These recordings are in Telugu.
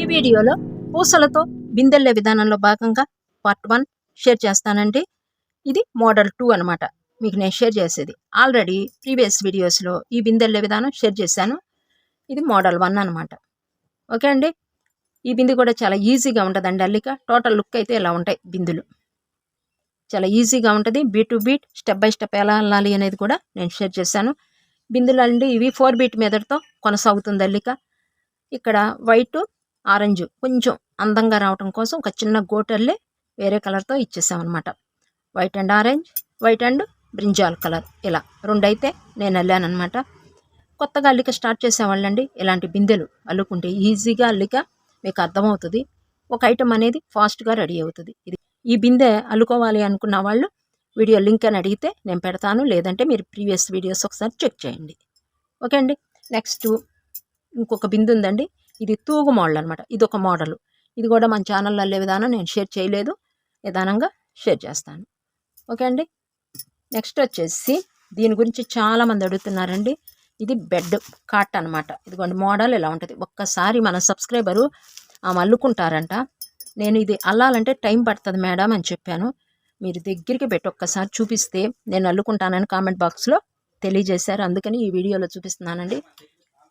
ఈ వీడియోలో పూసలతో బిందెల్లే విధానంలో భాగంగా పార్ట్ 1 షేర్ చేస్తానండి. ఇది మోడల్ 2 అనమాట. మీకు నేను షేర్ చేసేది ఆల్రెడీ ప్రీవియస్ వీడియోస్లో ఈ బిందెల్లే విధానం షేర్ చేశాను. ఇది మోడల్ 1 అనమాట. ఓకే అండి. ఈ బిందె కూడా చాలా ఈజీగా ఉంటుందండి అల్లిక. టోటల్ లుక్ అయితే ఇలా ఉంటాయి బిందులు. చాలా ఈజీగా ఉంటుంది. Beat to beat step by step ఎలా అల్లాలి అనేది కూడా నేను షేర్ చేశాను. బిందులు అండి ఇవి 4 బీట్ మెథడ్తో కొనసాగుతుంది అల్లిక. ఇక్కడ వైట్ ఆరెంజ్ కొంచెం అందంగా రావటం కోసం ఒక చిన్న గోటల్లే వేరే కలర్తో ఇచ్చేసామన్నమాట. White and orange, white and brinjal colour, ఇలా రెండైతే నేను అల్లానమాట. కొత్తగా అల్లిక స్టార్ట్ చేసేవాళ్ళండి ఇలాంటి బిందెలు అల్లుకుంటే ఈజీగా అల్లిక మీకు అర్థమవుతుంది. ఒక ఐటమ్ అనేది ఫాస్ట్గా రెడీ అవుతుంది. ఈ బిందె అల్లుకోవాలి అనుకున్న వాళ్ళు వీడియో లింక్ అని అడిగితే నేను పెడతాను, లేదంటే మీరు ప్రీవియస్ వీడియోస్ ఒకసారి చెక్ చేయండి. ఓకే అండి. నెక్స్ట్ ఇంకొక బిందె ఉందండి. ఇది తూగు మోడల్ అనమాట. ఇది ఒక మోడల్. ఇది కూడా మన ఛానల్లో అల్లే విధానం నేను షేర్ చేయలేదు, నిదానంగా షేర్ చేస్తాను. ఓకే అండి. నెక్స్ట్ వచ్చేసి దీని గురించి చాలామంది అడుగుతున్నారండి. ఇది బెడ్ కాట్ అనమాట. ఇదిగోండి మోడల్ ఇలా ఉంటుంది. ఒక్కసారి మన సబ్స్క్రైబరు అల్లుకుంటారంట. నేను ఇది అల్లాలంటే టైం పడుతుంది మేడం అని చెప్పాను. మీరు దగ్గరికి పెట్టి ఒక్కసారి చూపిస్తే నేను అల్లుకుంటానని కామెంట్ బాక్స్లో తెలియజేశారు. అందుకని ఈ వీడియోలో చూపిస్తున్నానండి.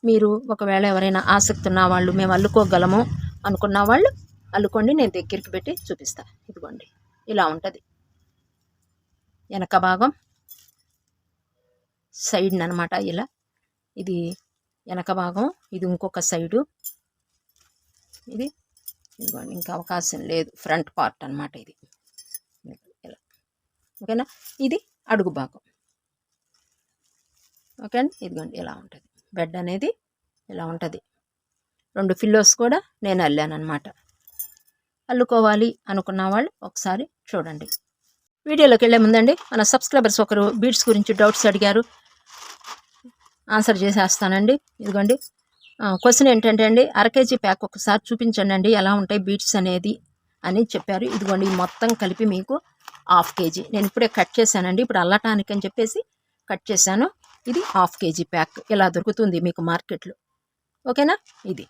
మీరు ఒకవేళ ఎవరైనా ఆసక్తి ఉన్న వాళ్ళు మేము అల్లుకోగలము అనుకున్న వాళ్ళు అల్లుకోండి, నేను దగ్గరికి పెట్టి చూపిస్తాను. ఇదిగోండి ఇలా ఉంటుంది వెనక భాగం సైడ్ అనమాట. ఇలా ఇది వెనక భాగం, ఇది ఇంకొక సైడు, ఇది ఇదిగోండి ఇంకా అవకాశం లేదు ఫ్రంట్ పార్ట్ అనమాట. ఇది ఇలా ఓకేనా. ఇది అడుగు భాగం. ఓకే అండి. ఇదిగోండి ఇలా ఉంటుంది బెడ్ అనేది, ఇలా ఉంటుంది. 2 పిల్లోస్ కూడా నేను అల్లాను అనమాట. అల్లుకోవాలి అనుకున్న వాళ్ళు ఒకసారి చూడండి. వీడియోలోకి వెళ్ళే ముందండి మన సబ్స్క్రైబర్స్ ఒకరు బీడ్స్ గురించి డౌట్స్ అడిగారు, ఆన్సర్ చేసేస్తానండి. ఇదిగోండి క్వశ్చన్ ఏంటంటే అండి, 1/2 kg ప్యాక్ ఒకసారి చూపించండి అండి ఎలా ఉంటాయి బీడ్స్ అనేది అని చెప్పారు. ఇదిగోండి మొత్తం కలిపి మీకు 1/2 kg నేను ఇప్పుడే కట్ చేశానండి. ఇప్పుడు అల్లటానికి అని చెప్పేసి కట్ చేశాను. ఇది 1/2 kg ప్యాక్ ఇలా దొరుకుతుంది మీకు మార్కెట్లో. ఓకేనా. ఇది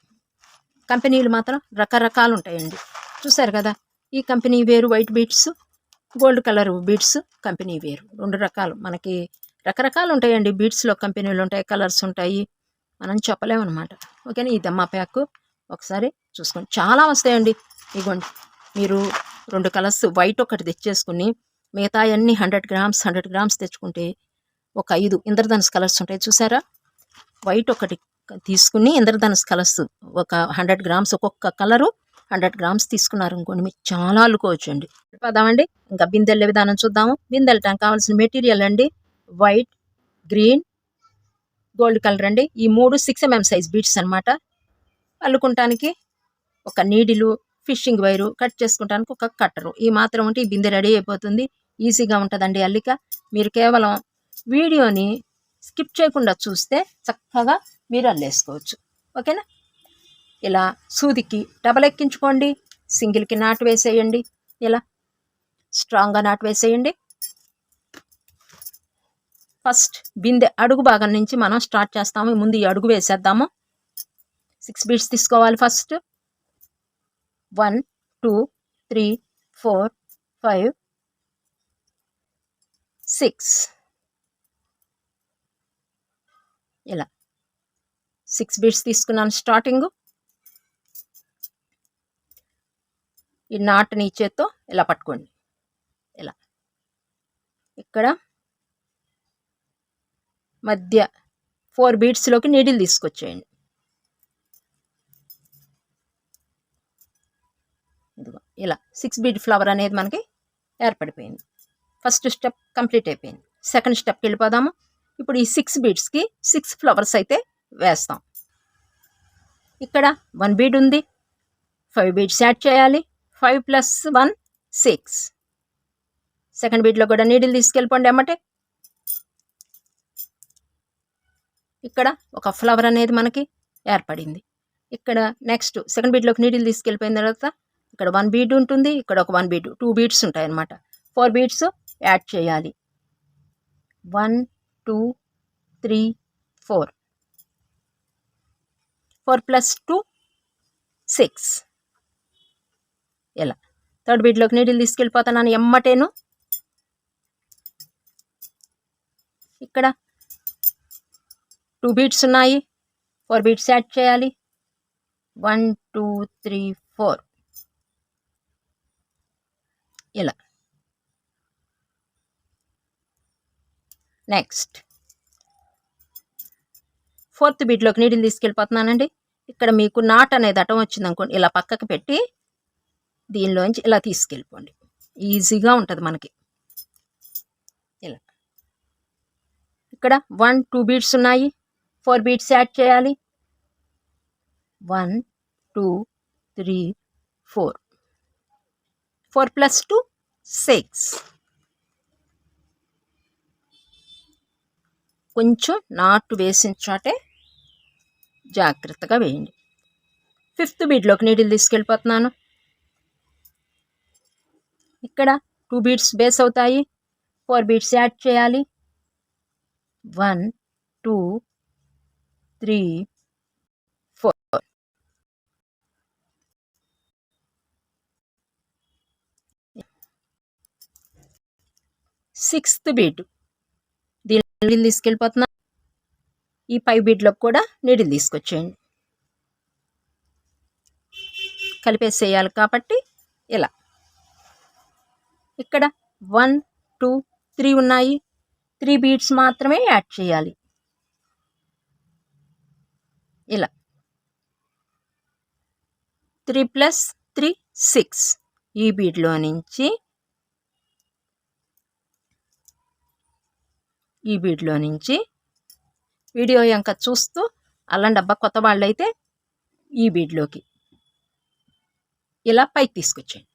కంపెనీలు మాత్రం రకరకాలు ఉంటాయండి. చూసారు కదా, ఈ కంపెనీ వేరు white beads, gold colour beads company వేరు, 2 రకాలు. మనకి రకరకాలు ఉంటాయండి బీడ్స్లో. కంపెనీలు ఉంటాయి, కలర్స్ ఉంటాయి, మనం చెప్పలేమన్నమాట. ఓకేనా. ఈ దమ్మా ప్యాక్ ఒకసారి చూసుకోండి, చాలా వస్తాయండి. ఇగోండి మీరు 2 కలర్స్ వైట్ ఒకటి తెచ్చేసుకుని మిగతా అన్ని 100 గ్రామ్స్ తెచ్చుకుంటే ఒక 5 ఇంద్రధనుస్ కలర్స్ ఉంటాయి చూసారా. వైట్ ఒకటి తీసుకుని ఇంద్రధనుస్ కలర్స్ ఒక 100 గ్రామ్స్, ఒక్కొక్క కలరు 100 గ్రామ్స్ తీసుకున్నారు అనుకోండి, మీకు చాలా అల్లుకోవచ్చు అండి. పదామండి ఇంకా బిందెల్లే విధానం చూద్దాము. బిందెల్లటానికి కావాల్సిన మెటీరియల్ అండి వైట్, గ్రీన్, గోల్డ్ కలర్ అండి. ఈ 3 6 mm సైజ్ బీడ్స్ అనమాట. అల్లుకుంటానికి ఒక నీడిలు, ఫిషింగ్ వైరు, కట్ చేసుకుంటానికి ఒక కట్టరు, ఈ మాత్రం ఉంటే ఈ బిందె రెడీ అయిపోతుంది. ఈజీగా ఉంటుందండి అల్లిక. మీరు కేవలం వీడియోని స్కిప్ చేయకుండా చూస్తే చక్కగా మీరు అల్లేసుకోవచ్చు. ఓకేనా. ఇలా సూదికి డబల్ ఎక్కించుకోండి, సింగిల్కి నాటు వేసేయండి. ఇలా స్ట్రాంగ్గా నాటు వేసేయండి. ఫస్ట్ బిందె అడుగు భాగం నుంచి మనం స్టార్ట్ చేస్తాము. ముందు ఈ అడుగు వేసేద్దాము. 6 బీడ్స్ తీసుకోవాలి. ఫస్ట్ 1 2 3 4 5 6 ఇలా 6 బీడ్స్ తీసుకున్నాను స్టార్టింగ్. ఈ నాటుని చేత్తో ఇలా పట్టుకోండి. ఇలా ఇక్కడ మధ్య 4 బీడ్స్లోకి నీడిల్ తీసుకొచ్చేయండి. ఇదిగో ఇలా 6 బీడ్ ఫ్లవర్ అనేది మనకి ఏర్పడిపోయింది. ఫస్ట్ స్టెప్ కంప్లీట్ అయిపోయింది. సెకండ్ స్టెప్కి వెళ్ళిపోదాము. ఇప్పుడు ఈ 6 బీడ్స్కి 6 ఫ్లవర్స్ అయితే వేస్తాం. ఇక్కడ 1 బీడ్ ఉంది, 5 బీడ్స్ యాడ్ చేయాలి. 5 + 1 6. సెకండ్ బీడ్లో కూడా నీడిల్ తీసుకెళ్ళిపోండి అమ్మటే. ఇక్కడ ఒక ఫ్లవర్ అనేది మనకి ఏర్పడింది. ఇక్కడ నెక్స్ట్ సెకండ్ బీడ్లోకి నీడిల్ తీసుకెళ్ళిపోయిన తర్వాత ఇక్కడ 1 బీడ్ ఉంటుంది, ఇక్కడ ఒక 1 బీడ్, 2 బీడ్స్ ఉంటాయి అన్నమాట. 4 బీడ్స్ యాడ్ చేయాలి. 1 2 3 4 4 + 2 6. ఇలా థర్డ్ బీడ్లోకి నీడిల్ తీసుకెళ్ళిపోతున్నాను ఎమ్మటేను. ఇక్కడ 2 బీడ్స్ ఉన్నాయి, 4 బీడ్స్ యాడ్ చేయాలి. 1 2 3 4 ఇలా. నెక్స్ట్ ఫోర్త్ బీడ్లోకి నీడిల్ తీసుకెళ్ళిపోతున్నానండి. ఇక్కడ మీకు నాట్ అనేది అటం వచ్చింది అనుకోండి, ఇలా పక్కకి పెట్టి దీనిలోంచి ఇలా తీసుకెళ్ళిపోండి. ఈజీగా ఉంటుంది మనకి. ఇలా ఇక్కడ 1 2 బీడ్స్ ఉన్నాయి, 4 బీడ్స్ యాడ్ చేయాలి. 1 2 3 4 4 + 2 6. కొంచెం నాటు వేసిన చోటే జాగ్రత్తగా వేయండి. ఫిఫ్త్ బీడ్లోకి నీడిల్ తీసుకెళ్ళిపోతున్నాను. ఇక్కడ 2 బీడ్స్ బేస్ అవుతాయి, 4 బీడ్స్ యాడ్ చేయాలి. 1 2 3 4 సిక్స్త్ బీడ్ దీని నీడిల్ తీసుకెళ్ళిపోతున్నా. ఈ 5 బీడ్లోకి కూడా నీడిల్ తీసుకొచ్చేయండి. కలిపేసేయాలి కాబట్టి ఇలా. ఇక్కడ 1 2 3 ఉన్నాయి, 3 బీడ్స్ మాత్రమే యాడ్ చేయాలి. ఇలా 3 + 3 6. ఈ బీడ్లో నుంచి వీడియో ఇంకా చూస్తూ అల్లం డబ్బా కొత్త వాళ్ళైతే ఈ బీడ్లోకి ఇలా పైకి తీసుకొచ్చేయండి.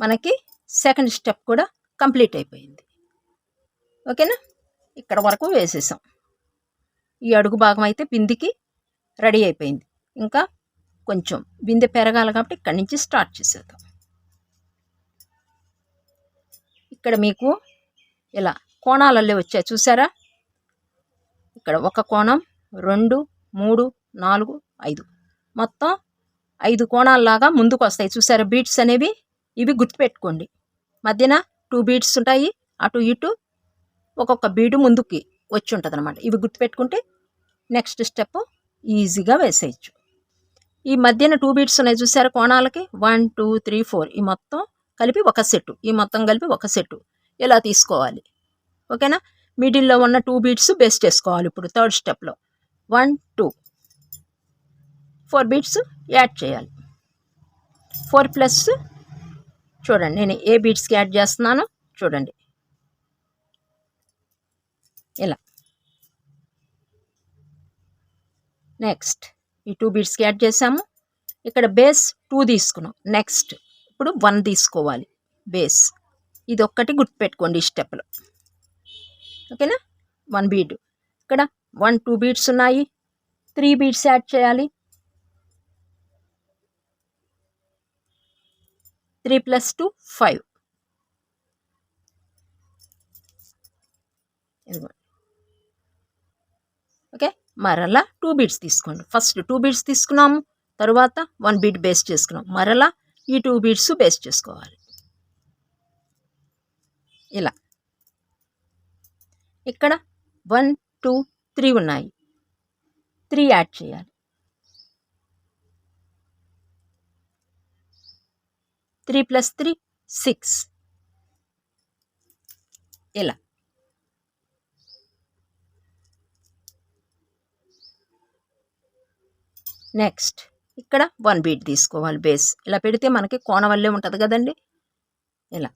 మనకి సెకండ్ స్టెప్ కూడా కంప్లీట్ అయిపోయింది. ఓకేనా, ఇక్కడ వరకు వేసేసాం. ఈ అడుగు భాగం అయితే బిందెకి రెడీ అయిపోయింది. ఇంకా కొంచెం బిందె పెరగాలి కాబట్టి ఇక్కడి నుంచి స్టార్ట్ చేసేద్దాం. ఇక్కడ మీకు ఇలా కోణాలల్లే వచ్చాయి చూసారా. ఇక్కడ ఒక కోణం, 2 3 4 5 మొత్తం 5 కోణాల్లాగా ముందుకు వస్తాయి చూసారా బీడ్స్ అనేవి. ఇవి గుర్తుపెట్టుకోండి. మధ్యన 2 బీడ్స్ ఉంటాయి, అటు ఇటు ఒక్కొక్క బీడు ముందుకి వచ్చి ఉంటుంది అనమాట. ఇవి గుర్తుపెట్టుకుంటే నెక్స్ట్ స్టెప్ ఈజీగా వేసేయచ్చు. ఈ మధ్యన 2 బీడ్స్ ఉన్నాయి చూసారా కోణాలకి. 1 2 3 4 ఈ మొత్తం కలిపి ఒక సెట్టు, ఈ మొత్తం కలిపి ఒక సెట్టు ఇలా తీసుకోవాలి. ఓకేనా, మిడిల్లో ఉన్న 2 బీడ్స్ బేస్ చేసుకోవాలి. ఇప్పుడు థర్డ్ స్టెప్లో 1 2 4 బీడ్స్ యాడ్ చేయాలి. 4 ప్లస్ చూడండి, నేను ఏ బీడ్స్కి యాడ్ చేస్తున్నానో చూడండి. ఇలా నెక్స్ట్ ఈ 2 బీడ్స్కి యాడ్ చేసాము. ఇక్కడ బేస్ 2 తీసుకున్నాం. నెక్స్ట్ ఇప్పుడు 1 తీసుకోవాలి బేస్. ఇది ఒక్కటి గుర్తుపెట్టుకోండి ఈ స్టెప్లో. ఓకేనా, 1 బీడ్. ఇక్కడ 1 2 బీడ్స్ ఉన్నాయి, 3 బీడ్స్ యాడ్ చేయాలి. 3 + 2 5. ఇదిగోండి. ఓకే, మరలా 2 బీడ్స్ తీసుకోండి. ఫస్ట్ 2 బీడ్స్ తీసుకున్నాము, తర్వాత 1 బీడ్ బేస్ చేసుకున్నాం. మరలా ఈ 2 బీడ్స్ బేస్ చేసుకోవాలి. ఇలా ఇక్కడ 1 2 3 ఉన్నాయి, 3 యాడ్ చేయాలి. 3 + 3 6. ఇలా నెక్స్ట్ ఇక్కడ 1 బీడ్ తీసుకోవాలి బేస్. ఇలా పెడితే మనకి కోణ వల్లే ఉంటుంది కదండి. ఇలా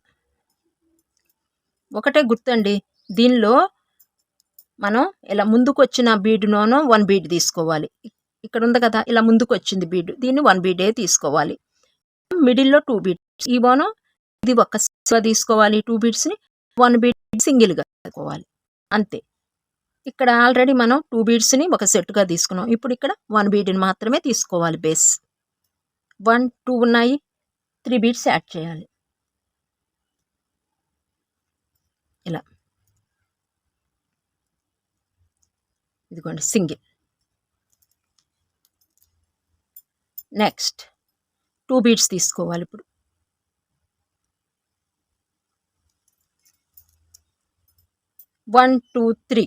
ఒకటే గుర్తండి, దీనిలో మనం ఇలా ముందుకు వచ్చిన బీడ్లోనూ 1 బీడ్ తీసుకోవాలి. ఇక్కడ ఉంది కదా ఇలా ముందుకు వచ్చింది బీడ్, దీన్ని 1 బీడే తీసుకోవాలి. మిడిల్లో 2 బీడ్స్, ఈ బోను ఇది ఒక తీసుకోవాలి. 2 బీడ్స్ని 1 బీడ్ సింగిల్గా తీసుకోవాలి అంతే. ఇక్కడ ఆల్రెడీ మనం 2 బీడ్స్ని ఒక సెట్గా తీసుకున్నాం. ఇప్పుడు ఇక్కడ 1 బీడ్ని మాత్రమే తీసుకోవాలి బేస్. 1 2 ఉన్నాయి, 3 బీడ్స్ యాడ్ చేయాలి. ఇలా ఇదిగోండి సింగిల్. నెక్స్ట్ 2 బీడ్స్ తీసుకోవాలి. ఇప్పుడు 1 2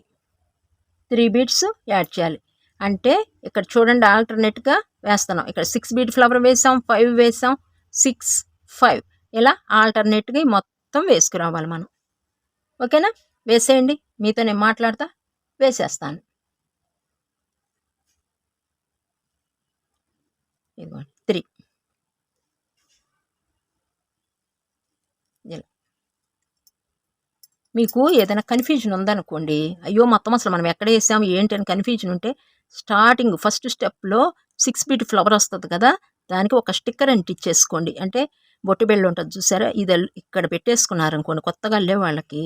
3 బీడ్స్ యాడ్ చేయాలి. అంటే ఇక్కడ చూడండి, ఆల్టర్నేట్గా వేస్తున్నాం. ఇక్కడ 6 బీడ్ ఫ్లవర్ వేసాం, 5 వేసాం, 6 5 ఇలా ఆల్టర్నేట్గా మొత్తం వేసుకురావాలి మనం. ఓకేనా? వేసేయండి. మీతో నేను మాట్లాడతా, వేసేస్తాను. ఇదిగోండి 3 ఇలా. మీకు ఏదైనా కన్ఫ్యూజన్ ఉందనుకోండి, అయ్యో మొత్తం అసలు మనం ఎక్కడ వేసాము ఏంటి అని కన్ఫ్యూజన్ ఉంటే, స్టార్టింగ్ ఫస్ట్ స్టెప్లో 6 బీట్ ఫ్లవర్ వస్తుంది కదా, దానికి ఒక స్టిక్కర్ అంటించేసుకోండి. అంటే బొట్టు బెల్లు ఉంటుంది చూసారా, ఇది ఇక్కడ పెట్టేసుకున్నారనుకోండి, కొత్తగా వెళ్ళే వాళ్ళకి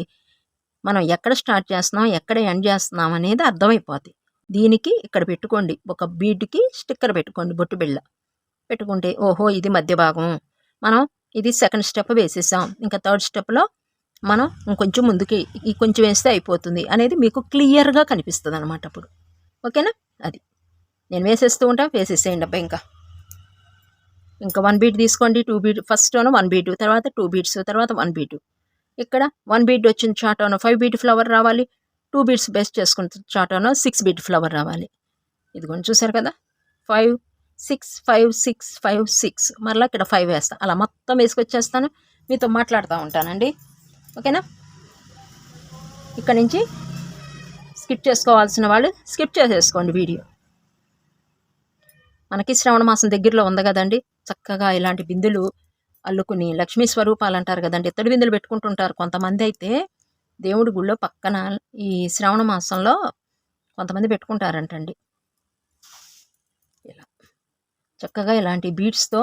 మనం ఎక్కడ స్టార్ట్ చేస్తున్నాం, ఎక్కడ ఎండ్ చేస్తున్నాం అనేది అర్థమైపోతుంది. దీనికి ఇక్కడ పెట్టుకోండి, ఒక బీడ్కి స్టిక్కర్ పెట్టుకోండి, బొట్టు బిళ్ళ పెట్టుకుంటే, ఓహో ఇది మధ్య భాగం, మనం ఇది సెకండ్ స్టెప్ వేసేసాం, ఇంకా థర్డ్ స్టెప్లో మనం ఇంకొంచెం ముందుకి ఈ కొంచెం వేస్తే అయిపోతుంది అనేది మీకు క్లియర్గా కనిపిస్తుంది అనమాట అప్పుడు. ఓకేనా? అది నేను వేసేస్తూ ఉంటా, వేసేసేయండి అబ్బా. ఇంకా 1 బీట్ తీసుకోండి, 2 బీట్ ఫస్ట్ 1 బీట్, తర్వాత 2 బీట్స్, తర్వాత 1 బీట్. ఇక్కడ 1 బీట్ వచ్చిన చాట్ 5 బీట్ ఫ్లవర్ రావాలి. 2 బీట్స్ బేస్ చేసుకున్న చాట్ 6 బీట్ ఫ్లవర్ రావాలి. ఇదిగోండి చూసారు కదా, 5 6 5 6 5 6, మరలా ఇక్కడ 5 వేస్తాను. అలా మొత్తం వేసుకొచ్చేస్తాను, మీతో మాట్లాడుతూ ఉంటానండి. ఓకేనా? ఇక్కడ నుంచి స్కిప్ చేసుకోవాల్సిన వాళ్ళు స్కిప్ చేసేసుకోండి వీడియో. మనకి శ్రావణ మాసం దగ్గరలో ఉంది కదండి, చక్కగా ఇలాంటి బిందులు అల్లుకుని లక్ష్మీ స్వరూపాలు అంటారు కదండి, ఇత్తడి బిందులు పెట్టుకుంటుంటారు కొంతమంది. అయితే దేవుడి గుళ్ళో పక్కన ఈ శ్రావణ మాసంలో కొంతమంది పెట్టుకుంటారంటండి. ఇలా చక్కగా ఇలాంటి బీడ్స్తో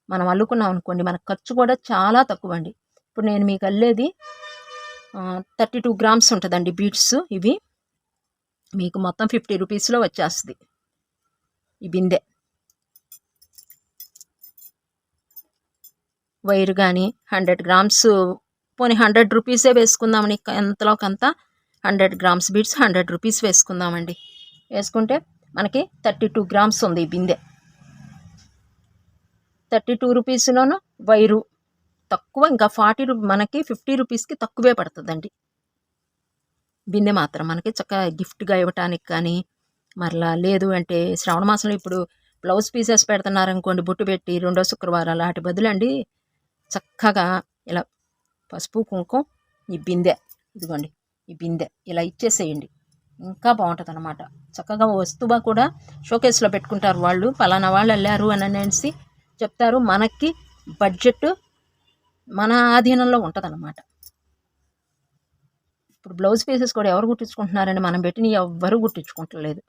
మనం అల్లుకున్నాం అనుకోండి, మన ఖర్చు కూడా చాలా తక్కువ అండి. ఇప్పుడు నేను మీకు అల్లేది 32 గ్రామ్స్ ఉంటుందండి బీడ్స్. ఇవి మీకు మొత్తం 50 రూపీస్లో వచ్చేస్తుంది ఈ బిందె. వైర్ కానీ 100 గ్రామ్స్, పోనీ 100 రూపీసే వేసుకుందామని, ఎంతలోకంతా 100 గ్రామ్స్ బీడ్స్ 100 రూపీస్ వేసుకుందామండి. వేసుకుంటే మనకి 32 గ్రామ్స్ ఉంది ఈ బిందె. 32 రూపీస్లోనూ వైరు తక్కువ, ఇంకా 40 మనకి 50 రూపీస్కి తక్కువే పడుతుందండి బిందె మాత్రం. మనకి చక్కగా గిఫ్ట్గా ఇవ్వటానికి కానీ, మరలా లేదు అంటే శ్రావణ మాసంలో ఇప్పుడు బ్లౌజ్ పీసెస్ పెడుతున్నారనుకోండి, బొట్టు పెట్టి 2వ శుక్రవారాలు, వాటి బదులండి చక్కగా ఇలా పసుపు కుంకుమ ఈ బిందె, ఇదిగోండి ఈ బిందె ఇలా ఇచ్చేసేయండి, ఇంకా బాగుంటుంది అనమాట. చక్కగా వస్తువు కూడా షోకేస్లో పెట్టుకుంటారు వాళ్ళు, పలానా వాళ్ళు వెళ్ళారు అని అనేసి చెప్తారు. మనకి బడ్జెట్ మన ఆధీనంలో ఉంటుంది అనమాట. ఇప్పుడు బ్లౌజ్ పీసెస్ కూడా ఎవరు కుట్టించుకుంటున్నారని, మనం పెట్టిన ఎవ్వరూ కుట్టించుకుంటలేదు,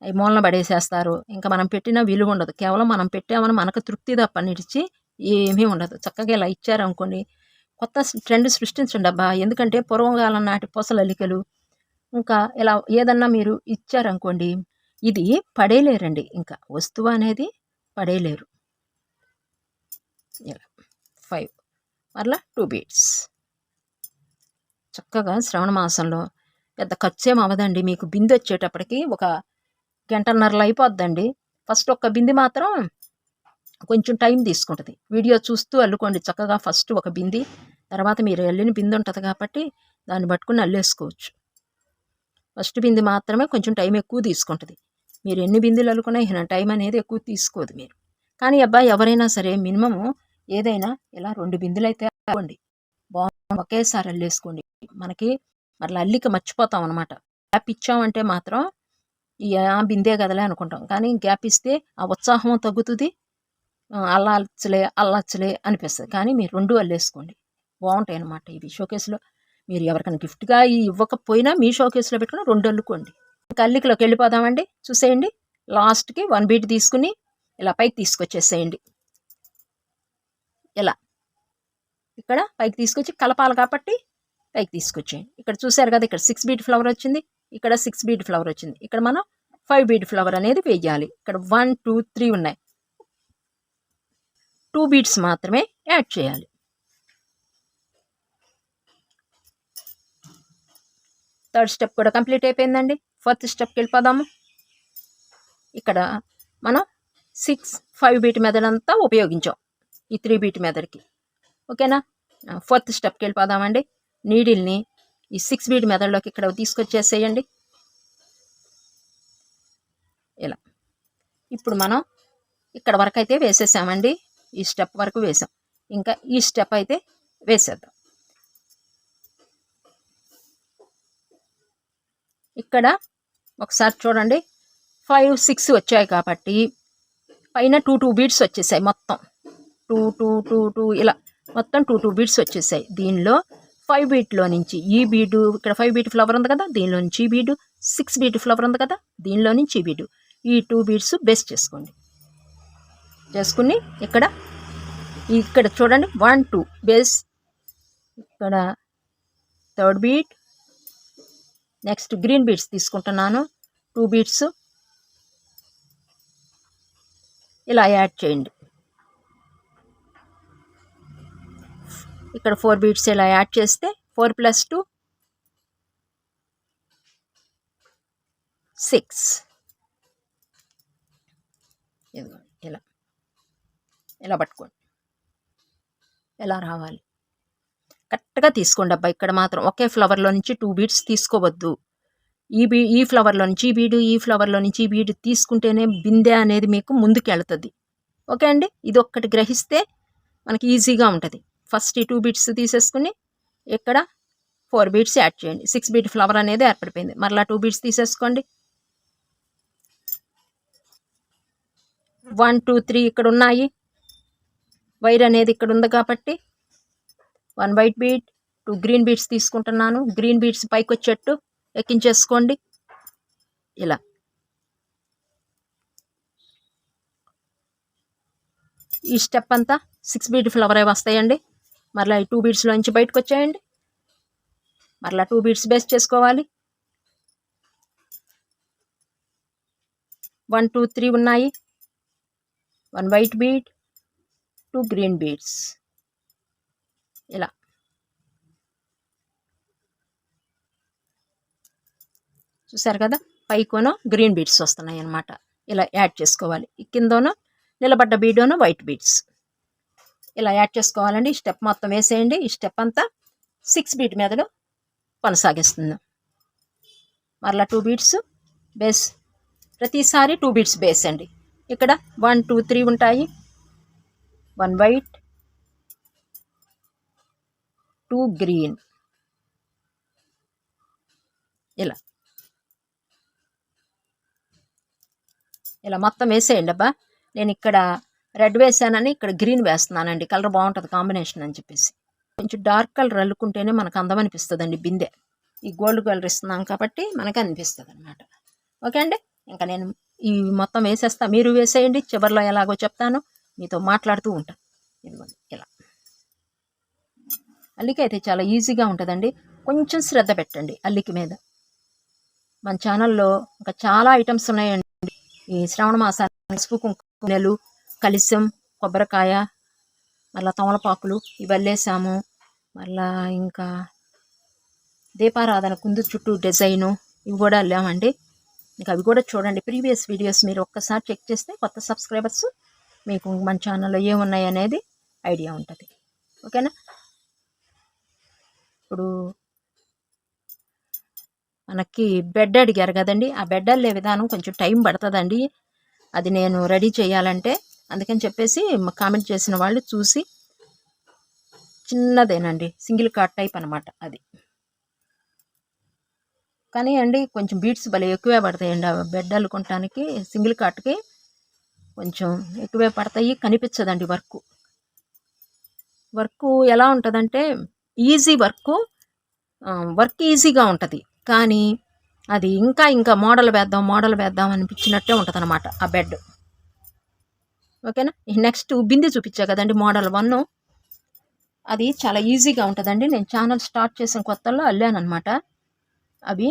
అవి మూలన పడేసేస్తారు. ఇంకా మనం పెట్టిన విలువ ఉండదు, కేవలం మనం పెట్టామని మనకు తృప్తి తప్ప నిడిచి ఏమీ ఉండదు. చక్కగా ఇలా ఇచ్చారనుకోండి, కొత్త ట్రెండ్ సృష్టించండి అబ్బా. ఎందుకంటే పూర్వకాలం నాటి పూసల అల్లికలు, ఇంకా ఇలా ఏదన్నా మీరు ఇచ్చారనుకోండి, ఇది పడేయలేరండి, ఇంకా వస్తువు అనేది పడేయలేరు. ఇలా 5 మరలా 2 బీట్స్. చక్కగా శ్రావణ మాసంలో పెద్ద ఖర్చు ఏం అవ్వదండి. మీకు బిందె వచ్చేటప్పటికి ఒక గంటన్నరలో అయిపోద్దండి. ఫస్ట్ ఒక్క బింది మాత్రం కొంచెం టైం తీసుకుంటుంది. వీడియో చూస్తూ అల్లుకోండి చక్కగా. ఫస్ట్ ఒక బింది, తర్వాత మీరు అల్లిన బింది ఉంటుంది కాబట్టి దాన్ని పట్టుకుని అల్లేసుకోవచ్చు. ఫస్ట్ బింది మాత్రమే కొంచెం టైం ఎక్కువ తీసుకుంటుంది. మీరు ఎన్ని బిందులు అల్లుకున్నా టైం అనేది ఎక్కువ తీసుకోదు మీరు. కానీ అబ్బాయి ఎవరైనా సరే మినిమము ఏదైనా ఇలా 2 బిందులు అయితే అల్లుకోండి, బాగుంది. ఒకేసారి అల్లేసుకోండి. మనకి మరలా అల్లిక మర్చిపోతాం అనమాట. గ్యాప్ ఇచ్చామంటే మాత్రం ఆ బిందే కదలే అనుకుంటాం, కానీ గ్యాప్ ఇస్తే ఆ ఉత్సాహం తగ్గుతుంది, అల్లచ్చలే అనిపిస్తుంది. కానీ మీరు 2 అల్లేసుకోండి, బాగుంటాయి అన్నమాట. ఇవి షోకేస్లో మీరు ఎవరికైనా గిఫ్ట్గా ఇవ్వకపోయినా మీ షోకేస్లో పెట్టుకుని 2 అల్లుకోండి. ఇంకా అల్లికలోకి వెళ్ళిపోదామండి. చూసేయండి, లాస్ట్కి 1 బీట్ తీసుకుని ఇలా పైకి తీసుకొచ్చేసేయండి. ఇలా ఇక్కడ పైకి తీసుకొచ్చి కలపాలి కాబట్టి పైకి తీసుకొచ్చేయండి. ఇక్కడ చూసారు కదా, ఇక్కడ 6 బీట్ ఫ్లవర్ వచ్చింది, ఇక్కడ 6 బీట్ ఫ్లవర్ వచ్చింది. ఇక్కడ మనం 5 బీట్ ఫ్లవర్ అనేది వేయాలి. ఇక్కడ 1 2 3 ఉన్నాయి, 2 బీట్స్ మాత్రమే యాడ్ చేయాలి. థర్డ్ స్టెప్ కూడా కంప్లీట్ అయిపోయిందండి. ఫోర్త్ స్టెప్కి వెళ్ళిపోదాము. ఇక్కడ మనం 6 5 బీట్ మెథడ్ అంతా ఉపయోగించాం ఈ 3 బీట్ మెథడ్కి. ఓకేనా. 4th స్టెప్కి వెళ్ళిపోదామండి. నీడిల్ని ఈ 6 బీట్ మెథడ్లోకి ఇక్కడ తీసుకొచ్చేసేయండి ఇలా. ఇప్పుడు మనం ఇక్కడ వరకు అయితే వేసేసామండి. ఈ స్టెప్ వరకు వేసాం. ఇంకా ఈ స్టెప్ అయితే వేసేద్దాం. ఇక్కడ ఒకసారి చూడండి 5 6 వచ్చాయి కాబట్టి పైన 2 బీట్స్ వచ్చేసాయి. మొత్తం 2 2 2 2 ఇలా మొత్తం 2 బీట్స్ వచ్చేసాయి. దీనిలో 5 బీట్లో నుంచి ఈ బీడు, ఇక్కడ 5 బీట్ ఫ్లవర్ ఉంది కదా, దీనిలో నుంచి ఈ బీడు, 6 బీట్ ఫ్లవర్ ఉంది కదా, దీనిలో నుంచి ఈ బీడు, ఈ 2 బీట్స్ బేస్ చేసుకుని ఇక్కడ చూడండి 1 2 బేస్. ఇక్కడ 3rd beat. Next green beats తీసుకుంటున్నాను 2 బీట్స్ ఇలా యాడ్ చేయండి. ఇక్కడ 4 బీట్స్ ఇలా యాడ్ చేస్తే 4 + 2 6. ఇలా ఇలా పట్టుకోండి. ఎలా రావాలి కరెక్ట్గా తీసుకోండి అబ్బా. ఇక్కడ మాత్రం ఒకే ఫ్లవర్లో నుంచి 2 బీట్స్ తీసుకోవద్దు. ఈ ఫ్లవర్లో నుంచి ఈ బీడు, ఈ ఫ్లవర్లో నుంచి ఈ బీడు తీసుకుంటేనే బిందె అనేది మీకు ముందుకు వెళ్తుంది. ఓకే అండి. ఇది ఒక్కటి గ్రహిస్తే మనకి ఈజీగా ఉంటుంది. ఫస్ట్ ఈ 2 బీట్స్ తీసేసుకుని ఇక్కడ 4 బీట్స్ యాడ్ చేయండి. 6 బీట్ ఫ్లవర్ అనేది ఏర్పడిపోయింది. మరలా 2 బీట్స్ తీసేసుకోండి. 1 2 3 ఇక్కడ ఉన్నాయి. వైర్ అనేది ఇక్కడ ఉంది కాబట్టి 1 వైట్ బీట్, 2 గ్రీన్ బీట్స్ తీసుకుంటున్నాను. గ్రీన్ బీట్స్ పైకి వచ్చేట్టు ఎక్కించేసుకోండి ఇలా. ఈ స్టెప్ అంతా 6 బీట్ ఫ్లవర్ వస్తాయండి. మరలా ఈ 2 బీట్స్లో నుంచి బయటకు వచ్చేయండి. మరలా 2 బీట్స్ బేస్ చేసుకోవాలి. 1 2 3 ఉన్నాయి. 1 వైట్ బీట్, 2 గ్రీన్ బీట్స్ ఇలా. చూసారు కదా, పైకోనో గ్రీన్ బీట్స్ వస్తున్నాయి అన్నమాట. ఇలా యాడ్ చేసుకోవాలి. కిందనో నిలబడ్డ బీడోనో వైట్ బీట్స్ ఇలా యాడ్ చేసుకోవాలండి. ఈ స్టెప్ మొత్తం వేసేయండి. ఈ స్టెప్ అంతా 6 బీట్ మీదలో కొనసాగిస్తుంది. మరలా 2 బీట్స్ బేస్, ప్రతిసారి 2 బీట్స్ బేస్ అండి. ఇక్కడ 1 2 3 ఉంటాయి. 1 వైట్, 2 గ్రీన్ ఇలా ఇలా మొత్తం వేసేయండి అబ్బా. నేను ఇక్కడ రెడ్ వేసానని ఇక్కడ గ్రీన్ వేస్తున్నానండి. కలర్ బాగుంటుంది కాంబినేషన్ అని చెప్పేసి. కొంచెం డార్క్ కలర్ అల్లుకుంటేనే మనకు అందం అనిపిస్తుందండి బిందె. ఈ గోల్డ్ కలర్ ఇస్తున్నాం కాబట్టి మనకు అనిపిస్తుంది అనమాట. ఓకే అండి. ఇంకా నేను ఈ మొత్తం వేసేస్తా, మీరు వేసేయండి. చివరిలో ఎలాగో చెప్తాను, మీతో మాట్లాడుతూ ఉంటాను. ఇదిగోండి ఇలా. అల్లిక అయితే చాలా ఈజీగా ఉంటుందండి. కొంచెం శ్రద్ధ పెట్టండి అల్లిక మీద. మన ఛానల్లో ఇంకా చాలా ఐటమ్స్ ఉన్నాయండి. ఈ శ్రావణ మాసానికి పసుపు కుంకుమలు, కలిసం, కొబ్బరికాయ, మళ్ళీ తమలపాకులు ఇవి అల్లేసాము. మళ్ళా ఇంకా దీపారాధన కుందు చుట్టూ డిజైను ఇవి కూడా అల్లామండి. ఇంకా అవి కూడా చూడండి. ప్రీవియస్ వీడియోస్ మీరు ఒక్కసారి చెక్ చేస్తే కొత్త సబ్స్క్రైబర్స్ మీకు మన ఛానల్లో ఏమున్నాయి అనేది ఐడియా ఉంటుంది. ఓకేనా. ఇప్పుడు మనకి బెడ్ అడిగారు కదండి. ఆ బెడ్ అల్లే విధానం కొంచెం టైం పడుతుందండి. అది నేను రెడీ చేయాలంటే, అందుకని చెప్పేసి కామెంట్ చేసిన వాళ్ళు చూసి, చిన్నదేనండి, సింగిల్ కార్డ్ టైప్ అనమాట అది. కానీ అండి కొంచెం బీట్స్ భలే ఎక్కువే పడతాయండి. ఆ బెడ్ అల్లుకోవటానికి సింగిల్ కార్డ్కి కొంచెం ఎక్కువే పడతాయి. కనిపించదండి వర్క్ ఎలా ఉంటుందంటే ఈజీ వర్క్ ఈజీగా ఉంటుంది. కానీ అది ఇంకా మోడల్ వేద్దాం అనిపించినట్టే ఉంటుంది అనమాట ఆ బెడ్. ఓకేనా. నెక్స్ట్ బిందె చూపించా కదండి, మోడల్ 1. అది చాలా ఈజీగా ఉంటుందండి. నేను ఛానల్ స్టార్ట్ చేసిన కొత్తలో అల్లానమాట. అవి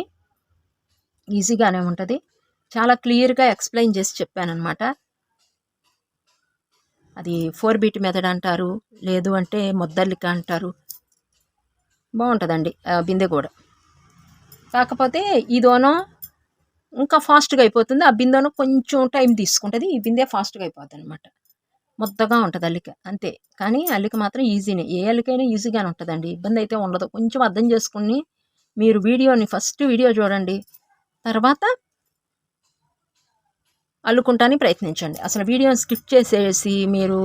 ఈజీగానే ఉంటుంది. చాలా క్లియర్గా ఎక్స్ప్లెయిన్ చేసి చెప్పానమాట. అది 4 బీట్ మెథడ్ అంటారు, లేదు అంటే మొద్దల్లిక అంటారు. బాగుంటుందండి బిందె కూడా. కాకపోతే ఇదోనో ఇంకా ఫాస్ట్గా అయిపోతుంది. ఆ బిందెను కొంచెం టైం తీసుకుంటుంది. ఈ బిందె ఫాస్ట్గా అయిపోద్ది అనమాట. ముద్దగా ఉంటుంది అల్లిక అంతే. కానీ అల్లిక మాత్రం ఈజీనే. ఏ అల్లికైనా ఈజీగానే ఉంటుందండి. ఇబ్బంది అయితే ఉండదు. కొంచెం అర్థం చేసుకుని మీరు వీడియోని ఫస్ట్ వీడియో చూడండి. తర్వాత అల్లుకుంటానికి ప్రయత్నించండి. అసలు వీడియోని స్కిప్ చేసేసి మీరు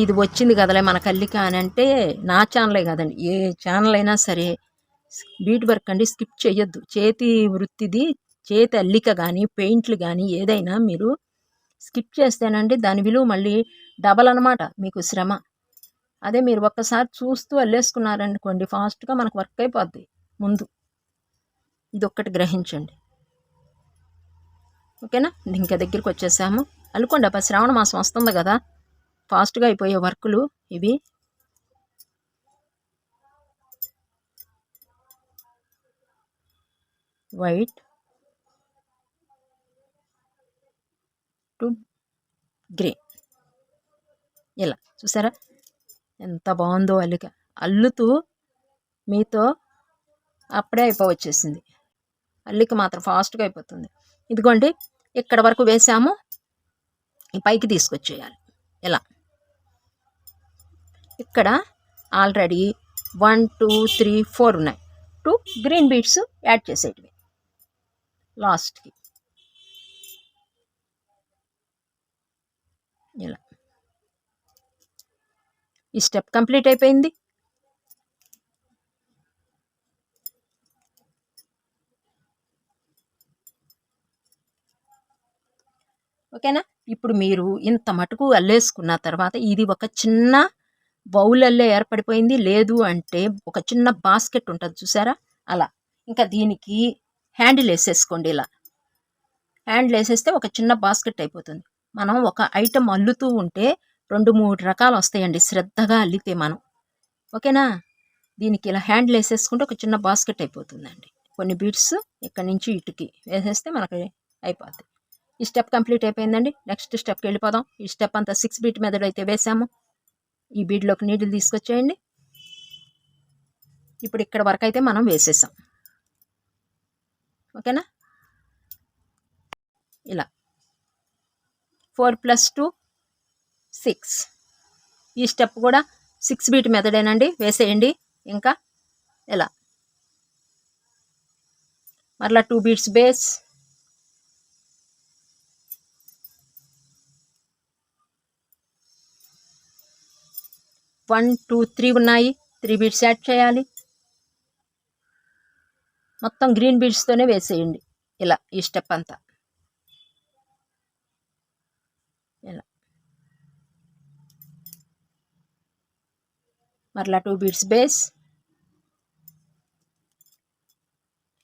ఇది వచ్చింది కదలే మనకు అల్లిక అని అంటే నా ఛానలే కాదండి, ఏ ఛానల్ అయినా సరే బీట్ వర్క్ అండి స్కిప్ చేయొద్దు. చేతి వృత్తిది, చేతి అల్లిక కానీ పెయింట్లు కానీ ఏదైనా మీరు స్కిప్ చేస్తేనండి దాని విలువ మళ్ళీ డబల్ అనమాట మీకు శ్రమ. అదే మీరు ఒక్కసారి చూస్తూ అల్లేసుకున్నారనుకోండి ఫాస్ట్గా మనకు వర్క్ అయిపోద్ది ముందు. ఇదొక్కటి గ్రహించండి. ఓకేనా? ఇంకా దగ్గరికి వచ్చేసాము. అల్లుకోండి అబ్బా, శ్రావణ మాసం వస్తుంది కదా, ఫాస్ట్గా అయిపోయే వర్కులు ఇవి. వైట్ టు గ్రే, ఇలా చూసారా ఎంత బాగుందో అల్లిక. అల్లుతూ మీతో అప్పుడే అయిపోవచ్చేసింది. అల్లిక మాత్రం ఫాస్ట్గా అయిపోతుంది. ఇదిగోండి ఇక్కడ వరకు వేసాము, ఈ పైకి తీసుకొచ్చేయాలి ఇలా. ఇక్కడ ఆల్రెడీ 1 2 3 4 ఉన్నాయి. 2 గ్రీన్ బీడ్స్ యాడ్ చేసేటివి లాస్ట్కి ఇలా. ఈ స్టెప్ కంప్లీట్ అయిపోయింది. ఓకేనా? ఇప్పుడు మీరు ఇంత మటుకు అల్లేసుకున్న తర్వాత ఇది ఒక చిన్న బౌలల్లే ఏర్పడిపోయింది. లేదు అంటే ఒక చిన్న బాస్కెట్ ఉంటుంది చూసారా, అలా. ఇంకా దీనికి హ్యాండిల్ వేసేసుకోండి ఇలా. హ్యాండిల్ వేసేస్తే ఒక చిన్న బాస్కెట్ అయిపోతుంది. మనం ఒక ఐటెం అల్లుతూ ఉంటే 2-3 రకాలు వస్తాయండి శ్రద్ధగా అల్లితే మనం. ఓకేనా? దీనికి ఇలా హ్యాండిల్ వేసేసుకుంటే ఒక చిన్న బాస్కెట్ అయిపోతుందండి. కొన్ని బీడ్స్ ఇక్కడ నుంచి ఇటుకి వేసేస్తే మనకి అయిపోద్ది. ఈ స్టెప్ కంప్లీట్ అయిపోయిందండి. నెక్స్ట్ స్టెప్కి వెళ్ళిపోదాం. ఈ స్టెప్ అంతా 6 బీట్ మెథడ్ అయితే వేసాము. ఈ బీడ్లోకి నీడిల్ తీసుకొచ్చేయండి. ఇప్పుడు ఇక్కడ వరకు అయితే మనం వేసేసాం. ఓకేనా? ఇలా 4 + 2 6. ఈ స్టెప్ కూడా 6 బీట్ మెథడేనండి, వేసేయండి. ఇంకా ఇలా మరలా 2 బీట్స్ బేస్, 1 2 3 ఉన్నాయి. 3 బీట్స్ యాడ్ చేయాలి. మొత్తం గ్రీన్ బీడ్స్తోనే వేసేయండి ఇలా ఈ స్టెప్ అంతా. ఇలా మరలా 2 బీట్స్ బేస్,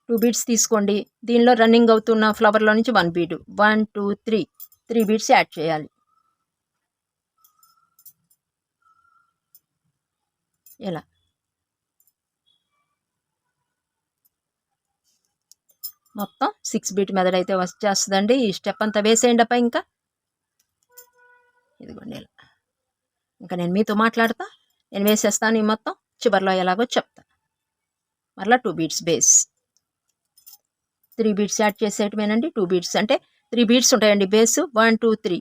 2 బీట్స్ తీసుకోండి. దీనిలో రన్నింగ్ అవుతున్న ఫ్లవర్లో నుంచి 1 బీట్, 1 2 3 3 బీట్స్ యాడ్ చేయాలి ఇలా. మొత్తం 6 బీట్ మెథడ్ అయితే వచ్చేస్తుందండి. ఈ స్టెప్ అంతా వేసేయండి అప్ప. ఇంకా ఇదిగోండి ఇలా. ఇంకా నేను మీతో మాట్లాడతా, నేను వేసేస్తాను. ఈ మొత్తం చివరిలో ఎలాగో చెప్తా. మరలా 2 బీట్స్ బేస్, 3 బీట్స్ యాడ్ చేసేయటమేనండి. 2 బీట్స్ అంటే 3 బీట్స్ ఉంటాయండి బేస్. 1 2 3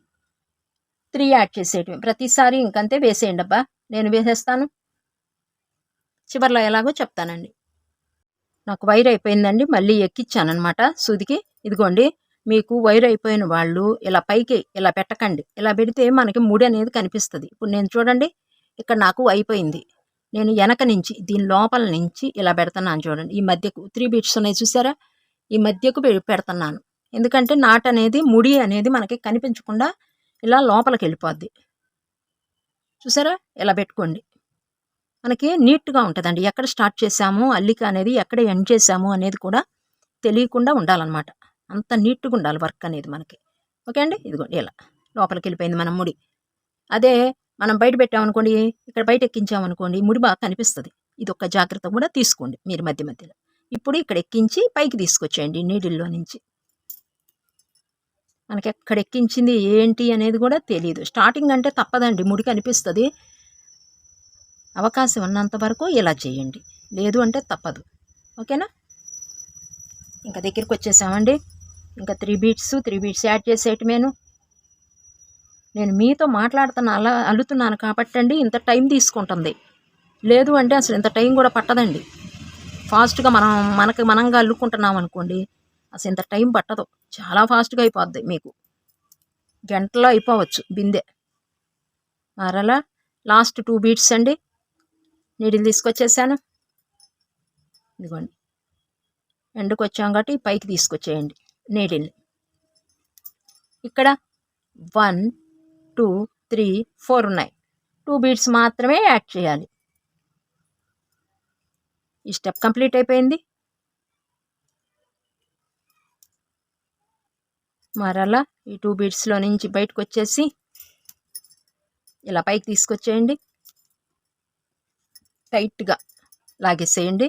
3 యాడ్ చేసేయటమే ప్రతిసారి. ఇంకంతే వేసేయండి అబ్బా, నేను వేసేస్తాను. చివరిలో ఎలాగో చెప్తానండి. నాకు వైర్ అయిపోయిందండి, మళ్ళీ ఎక్కించానమాట సూదికి. ఇదిగోండి మీకు వైర్ అయిపోయిన వాళ్ళు ఇలా పైకి ఇలా పెట్టకండి. ఇలా పెడితే మనకి ముడి అనేది కనిపిస్తుంది. ఇప్పుడు నేను చూడండి ఇక్కడ నాకు అయిపోయింది. నేను వెనక నుంచి దీని లోపల నుంచి ఇలా పెడుతున్నాను చూడండి. ఈ మధ్యకు 3 బీట్స్ ఉన్నాయి చూసారా, ఈ మధ్యకు పెడుతున్నాను. ఎందుకంటే నాట్ అనేది, ముడి అనేది మనకి కనిపించకుండా ఇలా లోపలికి వెళ్ళిపోద్ది. చూసారా, ఇలా పెట్టుకోండి. మనకి నీట్గా ఉంటుందండి. ఎక్కడ స్టార్ట్ చేసాము అల్లిక అనేది, ఎక్కడ ఎండ్ చేసాము అనేది కూడా తెలియకుండా ఉండాలన్నమాట. అంత నీట్గా ఉండాలి వర్క్ అనేది మనకి. ఓకే అండి? ఇదిగోండి ఇలా లోపలికి వెళ్ళిపోయింది మన ముడి. అదే మనం బయట పెట్టామనుకోండి, ఇక్కడ బయట ఎక్కించామనుకోండి, ముడి బాగా కనిపిస్తుంది. ఇది ఒక జాగ్రత్త కూడా తీసుకోండి మీరు మధ్య మధ్యలో. ఇప్పుడు ఇక్కడ ఎక్కించి పైకి తీసుకొచ్చేయండి నీడిల్లో నుంచి. మనకి ఎక్కడ ఎక్కించింది ఏంటి అనేది కూడా తెలియదు. స్టార్టింగ్ అంటే తప్పదండి, ముడి కనిపిస్తుంది. అవకాశం ఉన్నంత వరకు ఇలా చేయండి, లేదు అంటే తప్పదు. ఓకేనా? ఇంకా దగ్గరికి వచ్చేసామండి. ఇంకా 3 బీట్స్ యాడ్ చేసేయటమేను. నేను మీతో మాట్లాడుతున్నా అలా అల్లుతున్నాను కాబట్టండి ఇంత టైం తీసుకుంటుంది. లేదు అంటే అసలు ఇంత టైం కూడా పట్టదండి. ఫాస్ట్గా మనంగా అల్లుకుంటున్నాం అనుకోండి, అసలు ఇంత టైం పట్టదు. చాలా ఫాస్ట్గా అయిపోద్ది. మీకు గంటలో అయిపోవచ్చు బిందె. మరలా లాస్ట్ 2 బీట్స్ అండి. నీడిల్ తీసుకొచ్చేసాను. ఇదిగోండి, ఎండుకు వచ్చాం కాబట్టి పైకి తీసుకొచ్చేయండి నీడిల్ని. ఇక్కడ 1 2 3 4 ఉన్నాయి. 2 బీట్స్ మాత్రమే యాడ్ చేయాలి. ఈ స్టెప్ కంప్లీట్ అయిపోయింది. మరలా ఈ 2 బీట్స్లో నుంచి బయటకు వచ్చేసి ఇలా పైకి తీసుకొచ్చేయండి. టైట్గా లాగేసేయండి.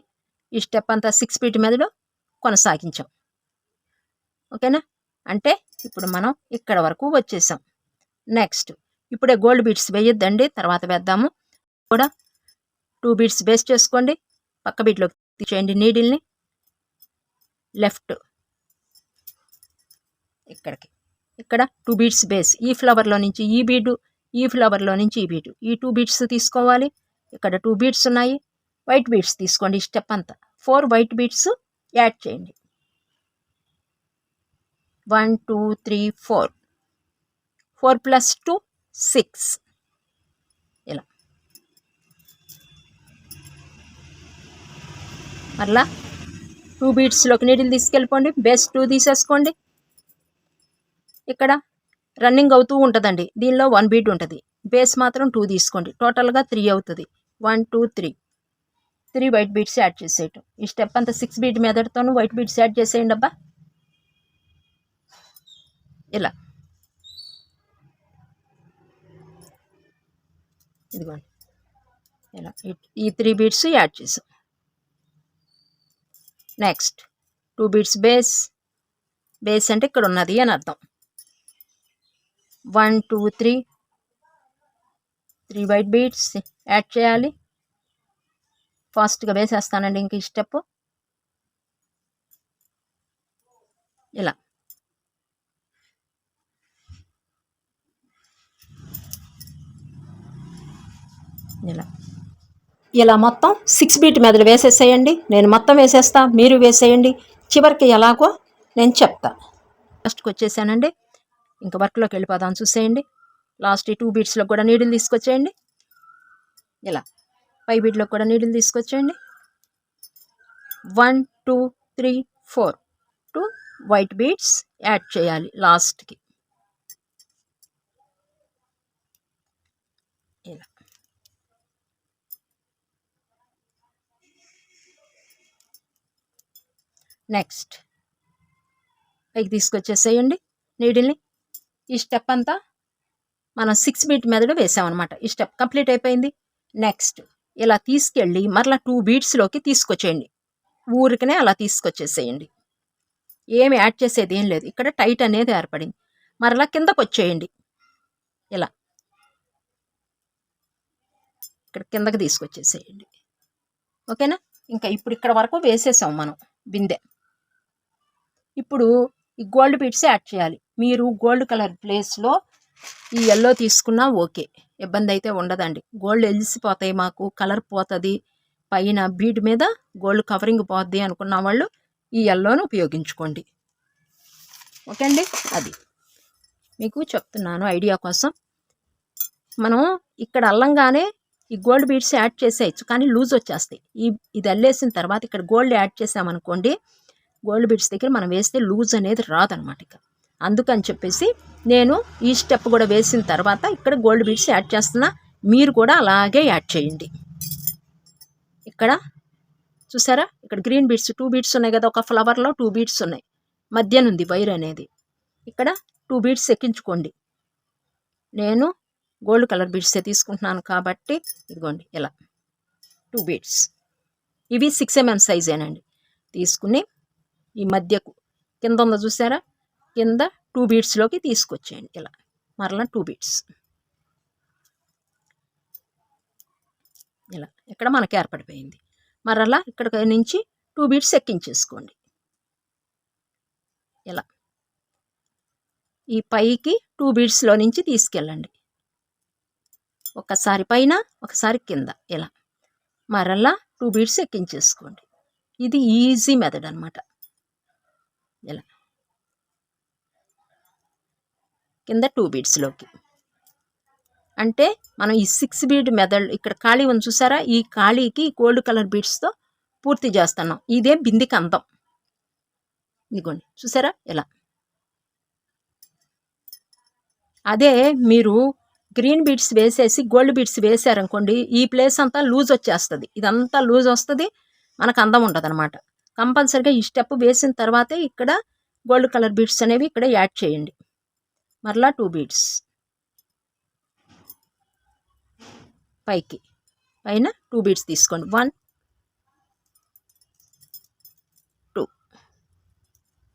ఈ స్టెప్ అంతా 6 బీట్ మీదలో కొనసాగించాం. ఓకేనా? అంటే ఇప్పుడు మనం ఇక్కడ వరకు వచ్చేసాం. నెక్స్ట్ ఇప్పుడే గోల్డ్ బీట్స్ వేయొద్దండి, తర్వాత వేద్దాము. కూడా 2 బీట్స్ బేస్ చేసుకోండి. పక్క బీట్లోకి తీసేయండి నీడిల్ని. లెఫ్ట్ ఇక్కడ 2 బీట్స్ బేస్. ఈ ఫ్లవర్లో నుంచి ఈ బీడు, ఈ ఫ్లవర్లో నుంచి ఈ బీడు, ఈ 2 బీట్స్ తీసుకోవాలి. ఇక్కడ 2 బీట్స్ ఉన్నాయి. వైట్ బీట్స్ తీసుకోండి. ఈ స్టెప్ అంతా 4 వైట్ బీట్స్ యాడ్ చేయండి. 1 2 3 4 4 + 2 6. ఇలా మరలా 2 బీట్స్లోకి నీడిల్ తీసుకెళ్ళిపోండి. బేస్ 2 తీసేసుకోండి. ఇక్కడ రన్నింగ్ అవుతూ ఉంటుందండి. దీనిలో 1 బీట్ ఉంటుంది. బేస్ మాత్రం 2 తీసుకోండి. టోటల్గా 3 అవుతుంది. 1 2 3 వైట్ బీట్స్ యాడ్ చేసేయటం. ఈ స్టెప్ అంతా 6 బీట్ మెథడ్తోనూ వైట్ బీట్స్ యాడ్ చేసేయండి అబ్బా. ఇలా ఇదిగోండి, ఇలా ఈ 3 బీట్స్ యాడ్ చేసాం. నెక్స్ట్ 2 బీట్స్ బేస్ అంటే ఇక్కడ ఉన్నది అని అర్థం. 1 2 3 వైట్ బీట్స్ యాడ్ చేయాలి. ఫాస్ట్గా వేసేస్తానండి ఇంక ఈ స్టెప్. ఇలా ఇలా మొత్తం 6 బీట్ మెదడు వేసేసేయండి. నేను మొత్తం వేసేస్తా, మీరు వేసేయండి. చివరికి ఎలాగో నేను చెప్తా. లాస్ట్కి వచ్చేసానండి. ఇంకా వర్క్లోకి వెళ్ళిపోదాం చూసేయండి. లాస్ట్ ఈ 2 బీట్స్లో కూడా నీడిల్ తీసుకొచ్చేయండి. ఇలా పై బీట్లో కూడా నీడిల్ తీసుకొచ్చేయండి. 1 2 3 4 2 వైట్ బీట్స్ యాడ్ చేయాలి లాస్ట్కి. ఇలా నెక్స్ట్ పైకి తీసుకొచ్చేసేయండి నీడిల్ని. ఈ స్టెప్ అంతా మనం 6 బీట్ మెథడ్ వేసామన్నమాట. ఈ స్టెప్ కంప్లీట్ అయిపోయింది. నెక్స్ట్ ఇలా తీసుకెళ్ళి మరలా 2 బీట్స్లోకి తీసుకొచ్చేయండి. ఊరికనే అలా తీసుకొచ్చేసేయండి. ఏమి యాడ్ చేసేది ఏం లేదు. ఇక్కడ టైట్ అనేది ఏర్పడింది. మరలా కిందకు వచ్చేయండి. ఇలా ఇక్కడ కిందకి తీసుకొచ్చేసేయండి. ఓకేనా? ఇంకా ఇప్పుడు ఇక్కడ వరకు వేసేసాం మనం బిందె. ఇప్పుడు ఈ గోల్డ్ బీట్స్ యాడ్ చేయాలి. మీరు గోల్డ్ కలర్ ప్లేస్లో ఈ ఎల్లో తీసుకున్నా ఓకే, ఇబ్బంది అయితే ఉండదండి. గోల్డ్ ఎలిసిపోతాయి, మాకు కలర్ పోతుంది, పైన బీడ్ మీద గోల్డ్ కవరింగ్ పోద్ది అనుకున్న వాళ్ళు ఈ ఎల్లోను ఉపయోగించుకోండి. ఓకే అండి, అది మీకు చెప్తున్నాను ఐడియా కోసం. మనం ఇక్కడ అల్లంగానే ఈ గోల్డ్ బీడ్స్ యాడ్ చేసేయచ్చు, కానీ లూజ్ వచ్చేస్తాయి. ఇది అల్లేసిన తర్వాత ఇక్కడ గోల్డ్ యాడ్ చేసామనుకోండి, గోల్డ్ బీడ్స్ దగ్గర మనం వేస్తే లూజ్ అనేది రాదనమాట. ఇక అందుకని చెప్పేసి నేను ఈ స్టెప్ కూడా వేసిన తర్వాత ఇక్కడ గోల్డ్ బీడ్స్ యాడ్ చేస్తున్నా. మీరు కూడా అలాగే యాడ్ చేయండి. ఇక్కడ చూసారా, ఇక్కడ గ్రీన్ బీడ్స్ 2 బీడ్స్ ఉన్నాయి కదా, ఒక ఫ్లవర్లో 2 బీడ్స్ ఉన్నాయి, మధ్యనుంది వైర్ అనేది. ఇక్కడ 2 బీడ్స్ ఎక్కించుకోండి. నేను గోల్డ్ కలర్ బీడ్సే తీసుకుంటున్నాను కాబట్టి ఇదిగోండి ఇలా 2 బీడ్స్. ఇవి 6 mm సైజేనండి. తీసుకుని ఈ మధ్యకు కింద ఉందో చూసారా, కింద 2 బీడ్స్లోకి తీసుకొచ్చేయండి. ఇలా మరలా 2 బీడ్స్ ఇలా ఇక్కడ మనకి ఏర్పడిపోయింది. మరలా ఇక్కడ నుంచి 2 బీడ్స్ ఎక్కించేసుకోండి. ఇలా ఈ పైకి 2 బీడ్స్లో నుంచి తీసుకెళ్ళండి. ఒకసారి పైన ఒకసారి కింద ఇలా మరలా 2 బీడ్స్ ఎక్కించేసుకోండి. ఇది ఈజీ మెథడ్ అనమాట. ఇలా కింద 2 బీడ్స్లోకి అంటే మనం ఈ 6 బీడ్ మెథడ్ ఇక్కడ ఖాళీ ఉంది చూసారా, ఈ ఖాళీకి గోల్డ్ కలర్ బీడ్స్తో పూర్తి చేస్తున్నాం. ఇదే బిందికి అందం. ఇదిగోండి చూసారా ఇలా. అదే మీరు గ్రీన్ బీడ్స్ వేసేసి గోల్డ్ బీడ్స్ వేసారనుకోండి, ఈ ప్లేస్ అంతా లూజ్ వచ్చేస్తుంది. ఇదంతా లూజ్ వస్తుంది, మనకు అందం ఉంటుంది అనమాట. కంపల్సరిగా ఈ స్టెప్ వేసిన తర్వాతే ఇక్కడ గోల్డ్ కలర్ బీడ్స్ అనేవి ఇక్కడ యాడ్ చేయండి. మరలా 2 బీడ్స్ పైకి పైన 2 బీడ్స్ తీసుకోండి. 1 2.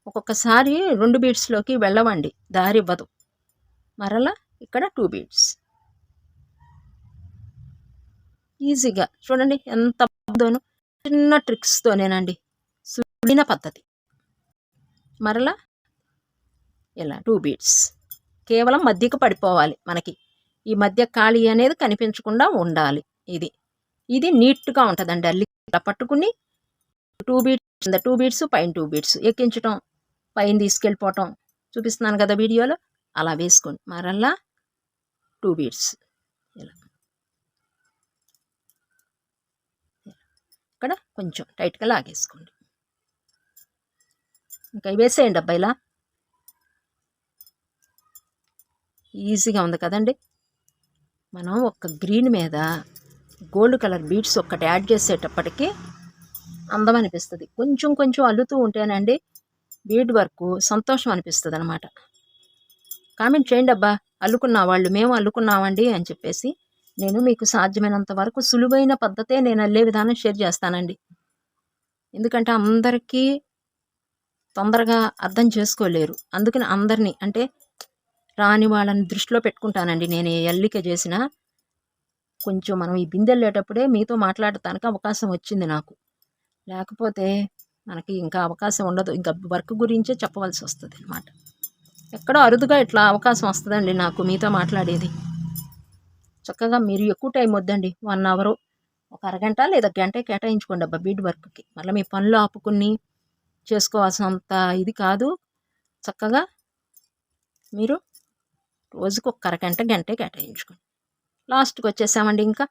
ఒక్కొక్కసారి 2 బీడ్స్లోకి వెళ్ళవండి, దారి ఇవ్వదు. మరలా ఇక్కడ 2 బీడ్స్ ఈజీగా చూడండి ఎంత బాగుందోను. చిన్న ట్రిక్స్తోనేనండి, సులువైన పద్ధతి. మరలా ఇలా 2 బీడ్స్ కేవలం మధ్యకు పడిపోవాలి. మనకి ఈ మధ్య ఖాళీ అనేది కనిపించకుండా ఉండాలి. ఇది నీట్గా ఉంటుందండి. అల్లి ఇలా పట్టుకుని 2 బీడ్స్ కింద 2 బీడ్స్ పైన 2 బీడ్స్ ఎక్కించటం, పైన తీసుకెళ్ళిపోవటం చూపిస్తున్నాను కదా వీడియోలో. అలా వేసుకోండి. మరలా 2 బీడ్స్ ఇలా ఇక్కడ కొంచెం టైట్గా లాగేసుకోండి. ఇంకా వేసేయండి అబ్బా. ఇలా ఈజీగా ఉంది కదండి. మనం ఒక గ్రీన్ మీద గోల్డ్ కలర్ బీడ్స్ ఒక్కటి యాడ్ చేసేటప్పటికి అందం అనిపిస్తుంది. కొంచెం కొంచెం అల్లుతూ ఉంటేనండి బీడ్ వర్క్ సంతోషం అనిపిస్తుంది అనమాట. కామెంట్ చేయండి అబ్బా, అల్లుకున్న వాళ్ళు మేము అల్లుకున్నామండి అని చెప్పేసి. నేను మీకు సాధ్యమైనంత వరకు సులువైన పద్ధతే నేను అల్లే విధానం షేర్ చేస్తానండి. ఎందుకంటే అందరికీ తొందరగా అర్థం చేసుకోలేరు. అందుకని అందరినీ అంటే రాని వాళ్ళని దృష్టిలో పెట్టుకుంటానండి. నేను అల్లిక చేసిన కొంచెం మనం ఈ బిందెళ్ళేటప్పుడే మీతో మాట్లాడటానికి అవకాశం వచ్చింది నాకు. లేకపోతే మనకి ఇంకా అవకాశం ఉండదు. ఇంకా వర్క్ గురించే చెప్పవలసి వస్తుంది అనమాట. ఎక్కడో అరుదుగా ఇట్లా అవకాశం వస్తుందండి నాకు మీతో మాట్లాడేది. చక్కగా మీరు ఎక్కువ టైం వద్దండి, 1 అవర్, ఒక అరగంట లేదా గంట కేటాయించుకోండి అబ్బా బీడ్ వర్క్కి. మళ్ళీ మీ పనులు ఆపుకుని చేసుకోవాల్సినంత ఇది కాదు. చక్కగా మీరు రోజుకు ఒక అరగంట గంటే కేటాయించుకోండి. లాస్ట్కి వచ్చేసామండి. ఇంకా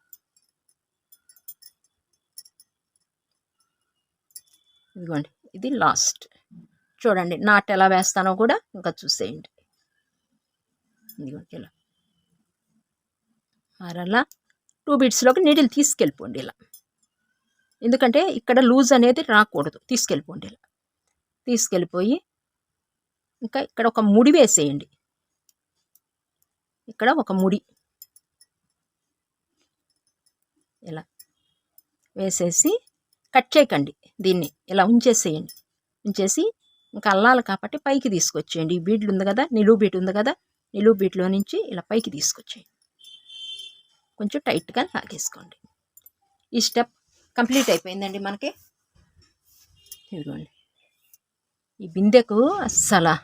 ఇదిగోండి ఇది లాస్ట్. చూడండి నాట్ ఎలా వేస్తానో కూడా ఇంకా చూసేయండి. ఇదిగోండి ఇలా మరలా 2 బీడ్స్లోకి నీడిల్ తీసుకెళ్ళిపోండి ఇలా. ఎందుకంటే ఇక్కడ లూజ్ అనేది రాకూడదు. తీసుకెళ్ళిపోండి ఇలా. తీసుకెళ్ళిపోయి ఇంకా ఇక్కడ ఒక ముడి వేసేయండి. ఇక్కడ ఒక ముడి ఇలా వేసేసి కట్ చేయకండి, దీన్ని ఇలా ఉంచేసేయండి. ఉంచేసి ఇంకా అల్లాలి కాబట్టి పైకి తీసుకొచ్చేయండి. ఈ బీడ్లు ఉంది కదా, నిలువు బీట్ ఉంది కదా, నిలువు బీట్లో నుంచి ఇలా పైకి తీసుకొచ్చేయండి. కొంచెం టైట్గా లాగేసుకోండి. ఈ స్టెప్ కంప్లీట్ అయిపోయిందండి మనకి. ఇదిగోండి ఈ బిందెకు అస్సలు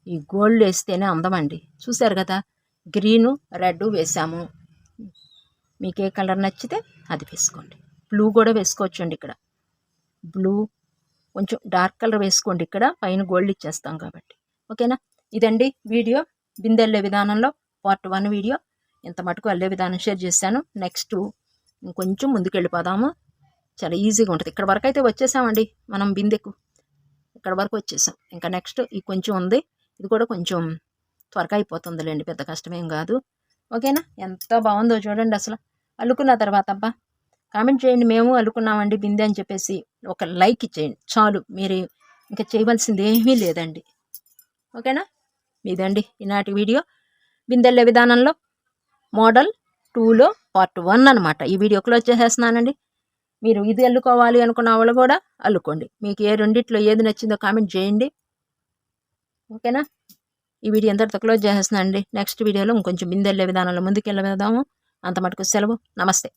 ఈ గోల్డ్ వేస్తేనే అందమండి. చూసారు కదా, గ్రీను రెడ్ వేసాము. మీకు ఏ కలర్ నచ్చితే అది వేసుకోండి. బ్లూ కూడా వేసుకోవచ్చండి. ఇక్కడ బ్లూ కొంచెం డార్క్ కలర్ వేసుకోండి. ఇక్కడ పైన గోల్డ్ ఇచ్చేస్తాం కాబట్టి. ఓకేనా, ఇదండి వీడియో. బిందెల్లే విధానంలో పార్ట్ 1 వీడియో. ఇంత మటుకు అల్లే విధానం షేర్ చేశాను. నెక్స్ట్ ఇంకొంచెం ముందుకు వెళ్ళిపోదాము. చాలా ఈజీగా ఉంటుంది. ఇక్కడ వరకు అయితే వచ్చేసామండి మనం బిందెకు. ఇక్కడ వరకు వచ్చేసాం. ఇంకా నెక్స్ట్ ఈ కొంచెం ఉంది, ఇది కూడా కొంచెం త్వరగా అయిపోతుందిలేండి, పెద్ద కష్టమేం కాదు. ఓకేనా, ఎంత బాగుందో చూడండి. అసలు అల్లుకున్న తర్వాత అబ్బా కామెంట్ చేయండి, మేము అల్లుకున్నామండి బిందె అని చెప్పేసి. ఒక లైక్ ఇచ్చేయండి చాలు. మీరు ఇంకా చేయవలసింది ఏమీ లేదండి. ఓకేనా, ఇదండి ఈనాటి వీడియో. బిందెల్లే విధానంలో మోడల్ 2లో పార్ట్ 1 అనమాట. ఈ వీడియో క్లోజ్ చేసేస్తున్నానండి. మీరు ఇది అల్లుకోవాలి అనుకున్న వాళ్ళు కూడా అల్లుకోండి. మీకు ఏ రెండిట్లో ఏది నచ్చిందో కామెంట్ చేయండి. ఓకేనా, ఈ వీడియో ఎంతటితో క్లోజ్ చేసేస్తున్నానండి. నెక్స్ట్ వీడియోలో ఇంకొంచెం బిందెల్లే విధానంలో ముందుకెళ్ళి వెళ్దాము. అంత మటుకు సెలవు. నమస్తే.